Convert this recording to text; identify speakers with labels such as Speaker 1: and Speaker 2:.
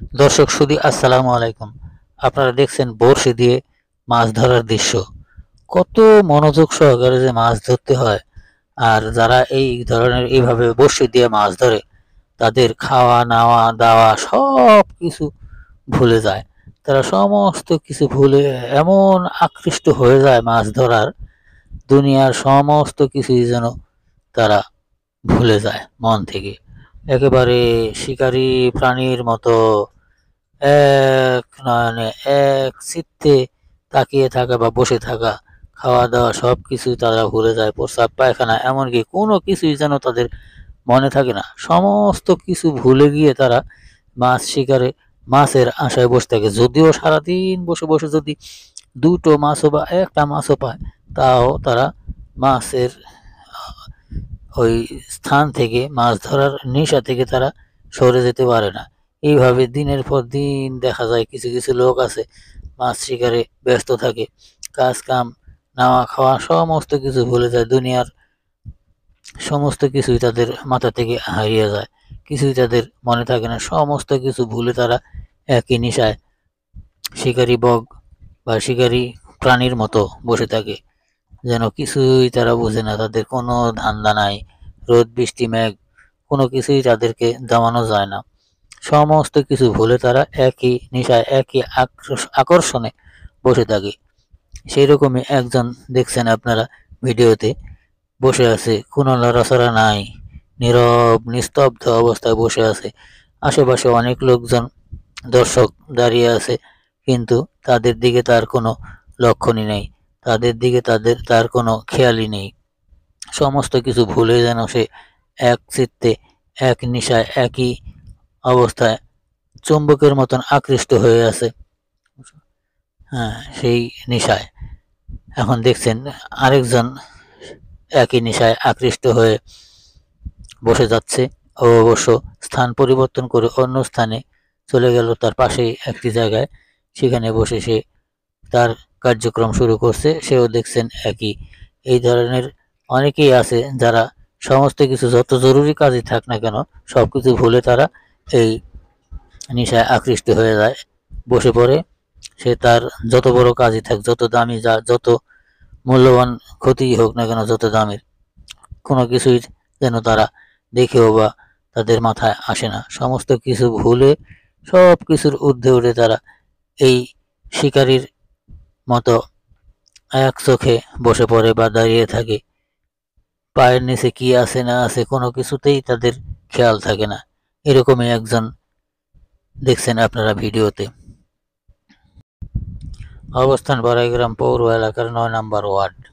Speaker 1: দর্শক সুধী আসসালামু আলাইকুম। আপনারা দেখছেন বড়শি দিয়ে মাছ ধরার দৃশ্য। কত মনোযোগ সহকারে যে মাছ ধরতে হয়, আর যারা এই ধরনের এইভাবে বড়শি দিয়ে মাছ ধরে তাদের খাওয়া নাওয়া দাওয়া সব কিছু ভুলে যায়। তারা সমস্ত কিছু ভুলে এমন আকৃষ্ট হয়ে যায় মাছ ধরার, দুনিয়ার সমস্ত কিছুই যেন তারা ভুলে যায় মন থেকে। একেবারে শিকারী প্রাণীর মতো এক নয়নে এক চিত্তে তাকিয়ে থাকা বা বসে থাকা, খাওয়া-দাওয়া সবকিছুই তারা ভুলে যায়। প্রস্রাব, পায়খানা এমনকি কোনো কিছুই যেন তাদের মনে থাকে না। সমস্ত কিছু ভুলে গিয়ে তারা মাছ শিকারে মাছের আশায় বসে থাকে। যদিও সারাদিন বসে, বসে যদি ২ টো মাছও বা ১ টা মাছও পায়, তাও তারা মাছের ওই স্থান থেকে, মাছ ধরার নেশা থেকে তারা সরে যেতে পারে না। এইভাবে দিনের পর দিন দেখা যায় কিছু, কিছু লোক আছে মাছ শিকারে ব্যস্ত থাকে। কাজ-কাম, নাওয়া-খাওয়া সমস্ত কিছু ভুলে যায়। দুনিয়ার সমস্ত কিছুই তাদের মাথা থেকে হারিয়ে যায়। কিছুই তাদের মনে থাকে না। সমস্ত কিছু ভুলে তারা একই নেশায় শিকারী বগ বা শিকারী প্রাণীর মতো বসে থাকে। যেন কিছুই তারা বোঝে না। তাদের কোনো ধান্দা নাই। রোদ, বৃষ্টি, মেঘ কোনো কিছুই তাদেরকে থামানো যায় না। সমস্ত কিছু ভুলে তারা একই নেশায়, একই আকর্ষণে বসে থাকে। সেইরকমই একজন দেখছেন আপনারা ভিডিওতে বসে আছে, কোনো নড়াচড়া নাই, নীরব নিস্তব্ধ অবস্থায় বসে আছে। আশেপাশে অনেক লোকজন, দর্শক দাঁড়িয়ে আছে, কিন্তু তাদের দিকে তার কোনো লক্ষণই নেই। তাদের দিকে তার কোনো খেয়ালই নেই। সমস্ত কিছু ভুলে যেন সে এক চিত্তে, এক নেশায়, একই অবস্থায় চুম্বকের মতন আকৃষ্ট হয়ে আছে। হ্যাঁ, সেই নেশায়। এখন দেখছেন আরেকজন একই নেশায় আকৃষ্ট হয়ে বসে যাচ্ছে। ও অবশ্য স্থান পরিবর্তন করে অন্য স্থানে চলে গেল, তার পাশেই একটি জায়গায়। সেখানে বসে সে তার কার্যক্রম শুরু করছে। সেও দেখছেন একই। এই ধরনের অনেকেই আছে যারা সমস্ত কিছু, যত জরুরি কাজই থাক না কেন, সবকিছু ভুলে তারা এই নেশায় আকৃষ্ট হয়ে যায়, বসে পড়ে। সে তার যত বড় কাজই থাক, যত দামি, যত মূল্যবান ক্ষতিই হোক না কেন, যত দামের, কোনো কিছুই যেন তারা দেখেও বা তাদের মাথায় আসে না। সমস্ত কিছু ভুলে সব কিছুর ঊর্ধ্বে উঠে তারা এই শিকারীর মতো এক চোখে বসে পড়ে বা দাঁড়িয়ে থাকে। পায়ের নিচে কি আছে না আছে কোনো কিছুতেই তাদের খেয়াল থাকে না। এরকমই একজন দেখছেন আপনারা ভিডিওতে। অবস্থান বারাইগ্রাম পৌর এলাকার ৯ নম্বর ওয়ার্ড।